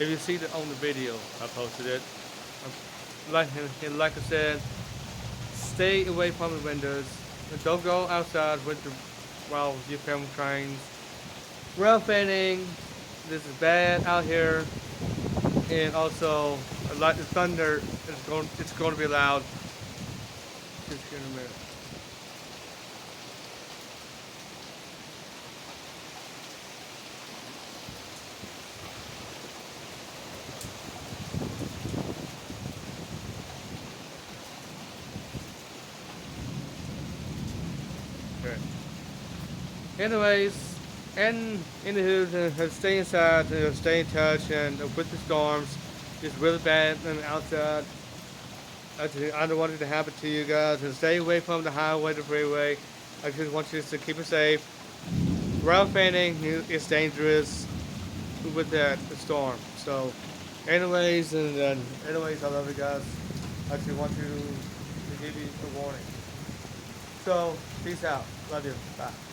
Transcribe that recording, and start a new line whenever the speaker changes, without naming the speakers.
If you see it on the video, I posted it. Like and like I said, stay away from the windows. Don't go outside with the while you film trains. Rail fanning. This is bad out here, and also like the thunder it's going to be loud. Just give me a minute. Okay. Anyways, and in the hood, stay inside, stay in touch, and with the storms, it's really bad and outside. I don't want it to happen to you guys, and stay away from the highway, the freeway. I just want you to keep it safe. Ground fanning is dangerous with that storm. So, anyways, I love you guys. I just want to give you a warning. So, peace out. Love you. Bye.